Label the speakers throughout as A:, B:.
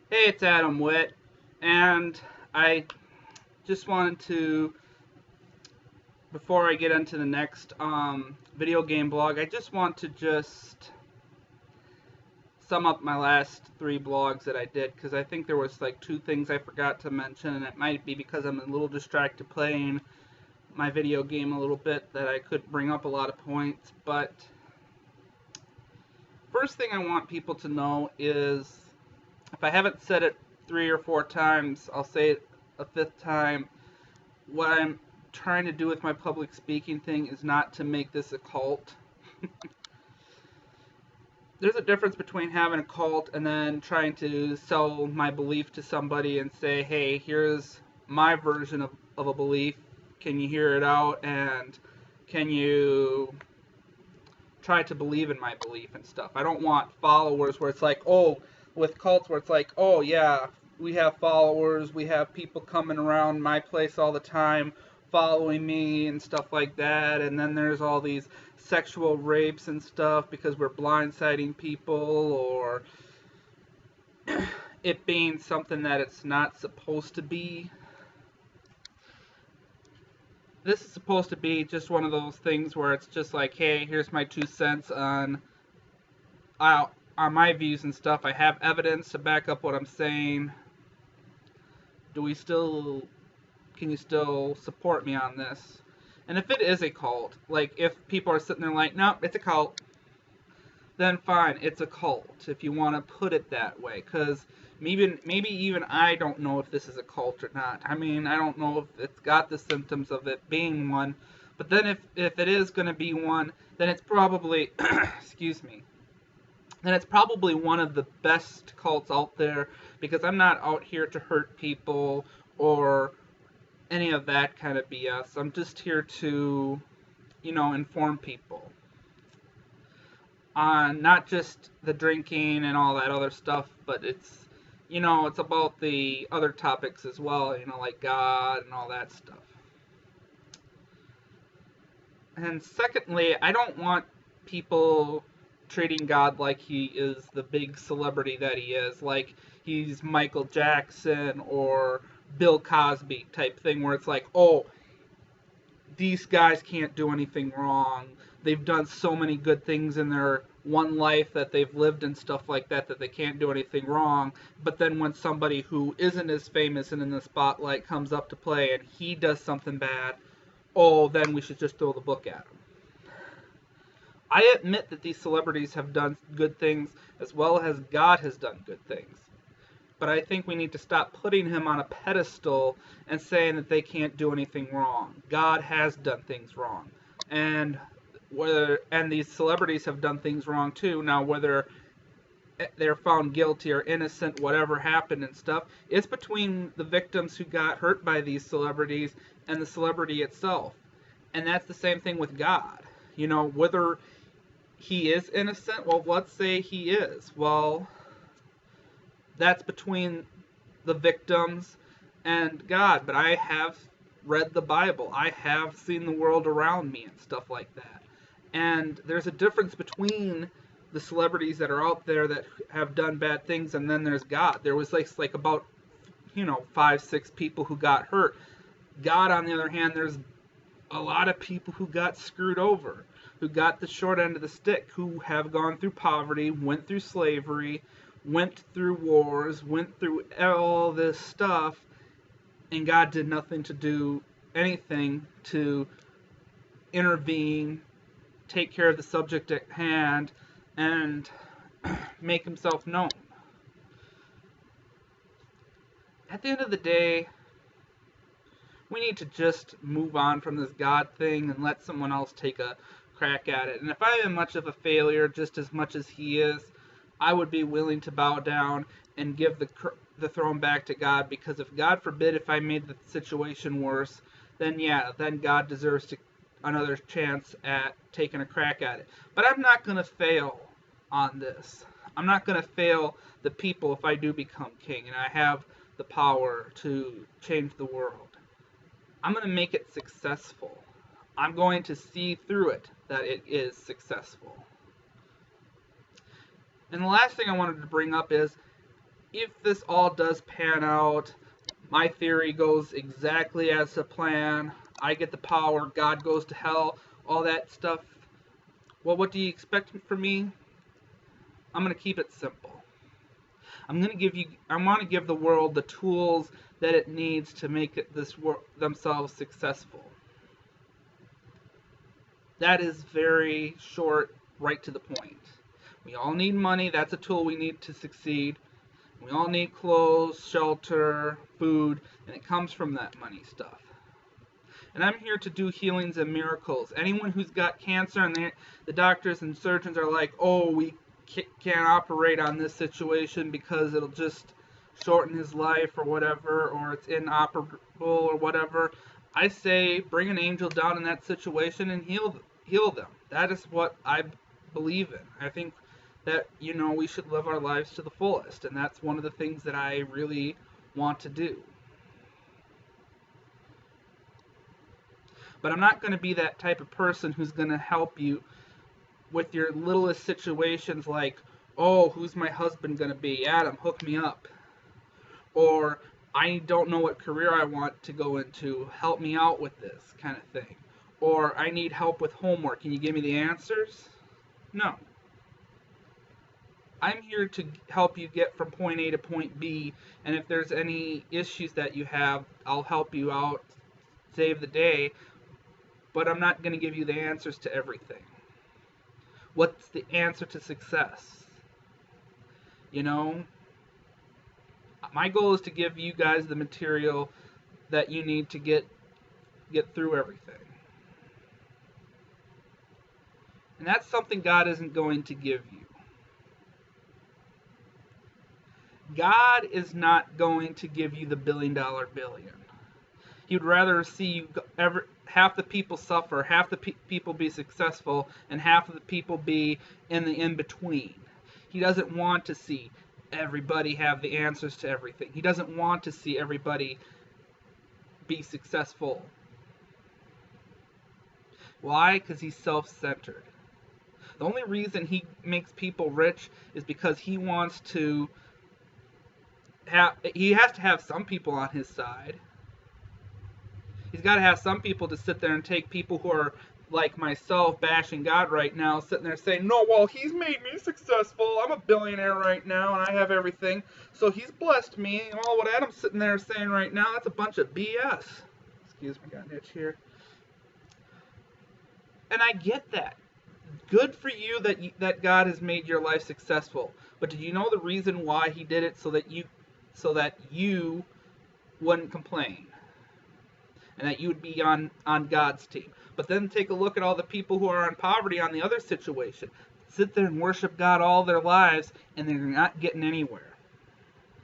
A: Hey, it's Adam Witt, and I just wanted to, before I get into the next video game blog, I just want to just sum up my last three blogs that I did, because I think there was like two things I forgot to mention, and it might be because I'm a little distracted playing my video game a little bit that I could bring up a lot of points. But first thing I want people to know is, if I haven't said it 3 or 4 times, I'll say it a fifth time. What I'm trying to do with my public speaking thing is not to make this a cult. There's a difference between having a cult and then trying to sell my belief to somebody and say, hey, here's my version of a belief. Can you hear it out? And can you try to believe in my belief and stuff? I don't want followers where it's like, oh, with cults where it's like, oh yeah, we have followers, we have people coming around my place all the time following me and stuff like that, and then there's all these sexual rapes and stuff because we're blindsiding people, or it being something that it's not supposed to be. This is supposed to be just one of those things where it's just like, hey, here's my 2 cents on my views and stuff. I have evidence to back up what I'm saying. Can you still support me on this? And if it is a cult, like if people are sitting there like, no, it's a cult, then fine, it's a cult, if you want to put it that way. Because maybe even I don't know if this is a cult or not. I mean, I don't know if it's got the symptoms of it being one. But then if it is going to be one, then it's probably, excuse me, then it's probably one of the best cults out there, because I'm not out here to hurt people or any of that kind of BS. I'm just here to, inform people on not just the drinking and all that other stuff, but it's about the other topics as well, like God and all that stuff. And secondly, I don't want people treating God like he is the big celebrity that he is, like he's Michael Jackson or Bill Cosby type thing, where it's like, oh, these guys can't do anything wrong. They've done so many good things in their one life that they've lived and stuff like that they can't do anything wrong. But then when somebody who isn't as famous and in the spotlight comes up to play and he does something bad, oh, then we should just throw the book at him. I admit that these celebrities have done good things as well as God has done good things. But I think we need to stop putting him on a pedestal and saying that they can't do anything wrong. God has done things wrong. And these celebrities have done things wrong too. Now, whether they're found guilty or innocent, whatever happened and stuff, it's between the victims who got hurt by these celebrities and the celebrity itself. And that's the same thing with God. Whether he is innocent, well, let's say he is. Well, that's between the victims and God. But I have read the Bible. I have seen the world around me and stuff like that. And there's a difference between the celebrities that are out there that have done bad things, and then there's God. There was like about 5-6 people who got hurt. God, on the other hand, there's a lot of people who got screwed over, who got the short end of the stick, who have gone through poverty, went through slavery, went through wars, went through all this stuff, and God did nothing to do anything to intervene, take care of the subject at hand, and make himself known. At the end of the day, we need to just move on from this God thing and let someone else take a crack at it. And if I am much of a failure, just as much as he is, I would be willing to bow down and give the throne back to God, because if God forbid if I made the situation worse, then God deserves another chance at taking a crack at it. But I'm not going to fail on this. I'm not going to fail the people if I do become king and I have the power to change the world. I'm going to make it successful. I'm going to see through it that it is successful. And the last thing I wanted to bring up is, if this all does pan out, my theory goes exactly as the plan, I get the power, God goes to hell, all that stuff, well, what do you expect from me? I'm going to keep it simple. I want to give the world the tools that it needs to make themselves successful. That is very short, right to the point. We all need money. That's a tool we need to succeed. We all need clothes, shelter, food, and it comes from that money stuff. And I'm here to do healings and miracles. Anyone who's got cancer and the doctors and surgeons are like, oh, we can't operate on this situation because it'll just shorten his life or whatever, or it's inoperable or whatever. I say bring an angel down in that situation and heal them. That is what I believe in. I think that, we should live our lives to the fullest, and that's one of the things that I really want to do. But I'm not going to be that type of person who's going to help you with your littlest situations like, oh, who's my husband going to be? Adam, hook me up. Or, I don't know what career I want to go into. Help me out with this kind of thing. Or, I need help with homework. Can you give me the answers? No. I'm here to help you get from point A to point B, and if there's any issues that you have, I'll help you out, save the day, but I'm not going to give you the answers to everything. What's the answer to success? My goal is to give you guys the material that you need to get through everything. And that's something God isn't going to give you. God is not going to give you the $1 billion billion. He'd rather see you half the people suffer, half the people be successful, and half of the people be in the in-between. He doesn't want to see everybody have the answers to everything. He doesn't want to see everybody be successful. Why? Because he's self-centered. The only reason he makes people rich is because he wants to he has to have some people on his side. He's got to have some people to sit there and take people who are like myself bashing God right now, sitting there saying, no, well, he's made me successful. I'm a billionaire right now, and I have everything. So he's blessed me. And all what Adam's sitting there saying right now, that's a bunch of BS. Excuse me, got an itch here. And I get that. Good for you that God has made your life successful. But did you know the reason why he did it? So that you wouldn't complain. And that you would be on God's team. But then take a look at all the people who are in poverty on the other situation. Sit there and worship God all their lives, and they're not getting anywhere.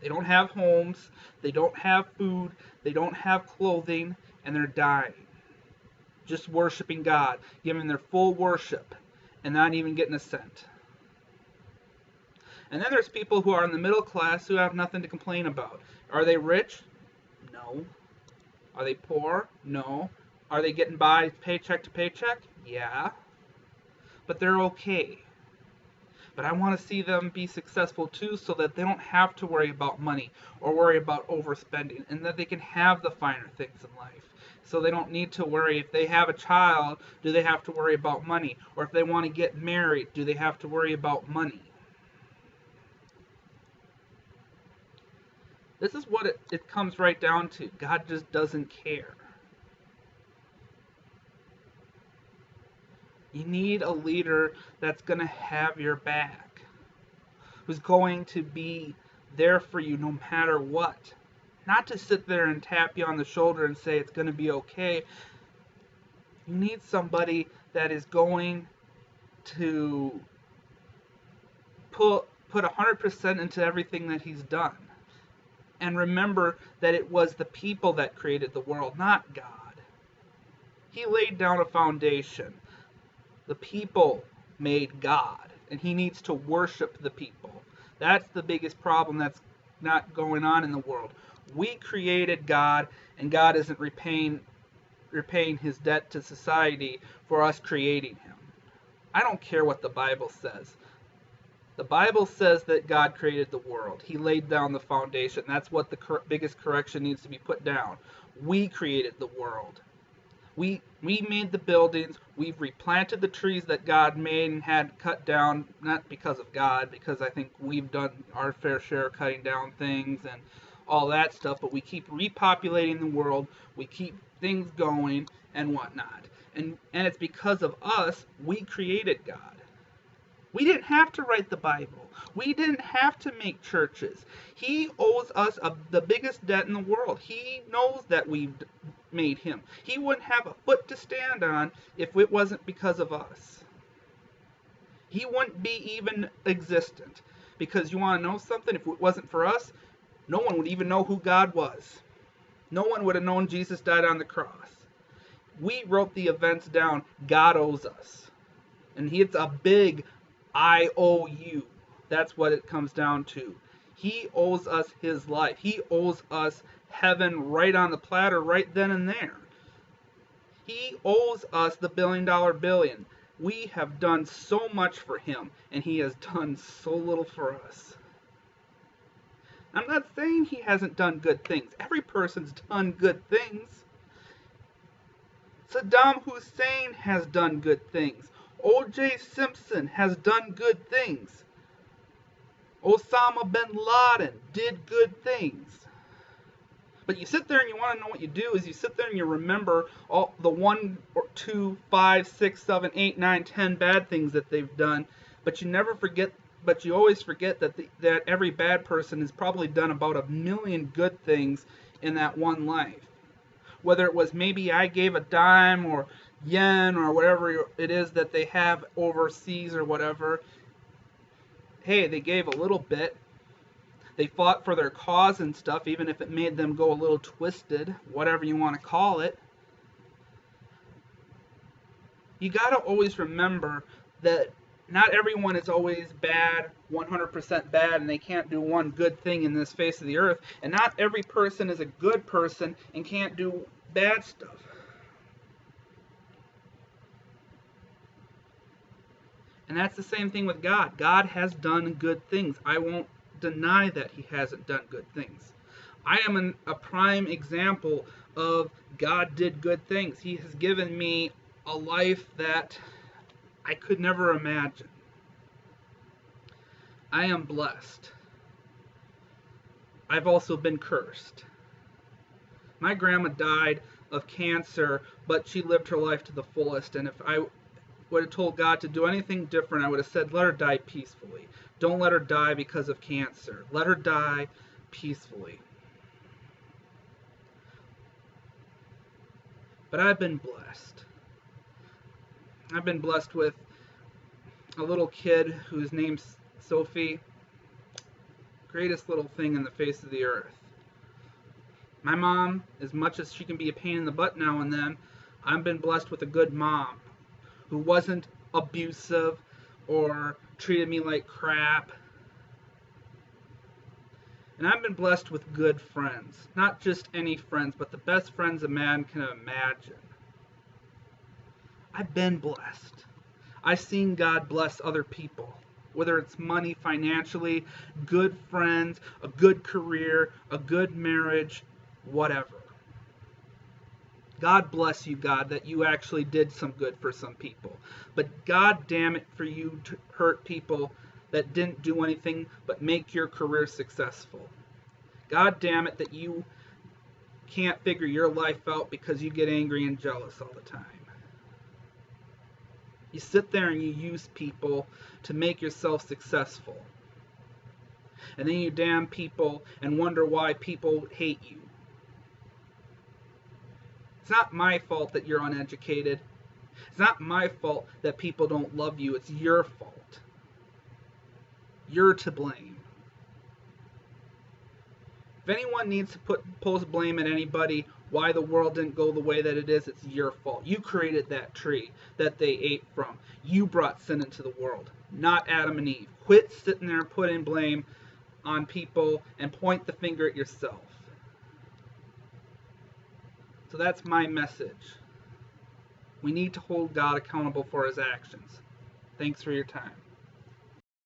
A: They don't have homes, they don't have food, they don't have clothing, and they're dying. Just worshiping God, giving their full worship, and not even getting a cent. And then there's people who are in the middle class who have nothing to complain about. Are they rich? No. Are they poor? No. Are they getting by paycheck to paycheck? Yeah. But they're okay. But I want to see them be successful too, so that they don't have to worry about money or worry about overspending, and that they can have the finer things in life. So they don't need to worry if they have a child, do they have to worry about money? Or if they want to get married, do they have to worry about money? This is what it comes right down to. God just doesn't care. You need a leader that's going to have your back, who's going to be there for you no matter what. Not to sit there and tap you on the shoulder and say it's going to be okay. You need somebody that is going to put 100% into everything that he's done. And remember that it was the people that created the world, not God. He laid down a foundation. The people made God, and he needs to worship the people. That's the biggest problem that's not going on in the world. We created God, and God isn't repaying his debt to society for us creating him. I don't care what the Bible says. The Bible says that God created the world. He laid down the foundation. That's what the biggest correction needs to be put down. We created the world. We made the buildings. We've replanted the trees that God made and had cut down, not because of God, because I think we've done our fair share of cutting down things and all that stuff, but we keep repopulating the world. We keep things going and whatnot. And it's because of us, we created God. We didn't have to write the Bible. We didn't have to make churches. He owes us the biggest debt in the world. He knows that we've made him. He wouldn't have a foot to stand on if it wasn't because of us. He wouldn't be even existent. Because you want to know something? If it wasn't for us, no one would even know who God was. No one would have known Jesus died on the cross. We wrote the events down. God owes us. And it's a big I owe you. That's what it comes down to. He owes us his life. He owes us heaven right on the platter right then and there. He owes us the $1 billion billion. We have done so much for him, and he has done so little for us. I'm not saying he hasn't done good things. Every person's done good things. Saddam Hussein has done good things. O.J. Simpson has done good things. Osama bin Laden did good things. But you sit there and you want to know what you do is you sit there and you remember all the 1 or 2, 5, 6, 7, 8, 9, 10 bad things that they've done, but you never forget. But you always forget that that every bad person has probably done about 1 million good things in that one life. Whether it was maybe I gave a dime or yen or whatever it is that they have overseas or whatever. Hey, they gave a little bit. They fought for their cause and stuff, even if it made them go a little twisted, whatever you want to call it. You got to always remember that not everyone is always bad, 100% bad, and they can't do one good thing in this face of the earth. And not every person is a good person and can't do bad stuff. And that's the same thing with God. God has done good things. I won't deny that he hasn't done good things. I am a prime example of God did good things. He has given me a life that I could never imagine. I am blessed. I've also been cursed. My grandma died of cancer, but she lived her life to the fullest, and if I would have told God to do anything different, I would have said, let her die peacefully. Don't let her die because of cancer. Let her die peacefully. But I've been blessed. I've been blessed with a little kid whose name's Sophie. Greatest little thing in the face of the earth. My mom, as much as she can be a pain in the butt now and then, I've been blessed with a good mom who wasn't abusive or treated me like crap. And I've been blessed with good friends. Not just any friends, but the best friends a man can imagine. I've been blessed. I've seen God bless other people. Whether it's money, financially, good friends, a good career, a good marriage, whatever. God bless you, God, that you actually did some good for some people. But God damn it for you to hurt people that didn't do anything but make your career successful. God damn it that you can't figure your life out because you get angry and jealous all the time. You sit there and you use people to make yourself successful. And then you damn people and wonder why people hate you. It's not my fault that you're uneducated. It's not my fault that people don't love you. It's your fault. You're to blame. If anyone needs to post blame at anybody why the world didn't go the way that it is, it's your fault. You created that tree that they ate from. You brought sin into the world, not Adam and Eve. Quit sitting there and putting blame on people and point the finger at yourself. So that's my message. We need to hold God accountable for his actions. Thanks for your time.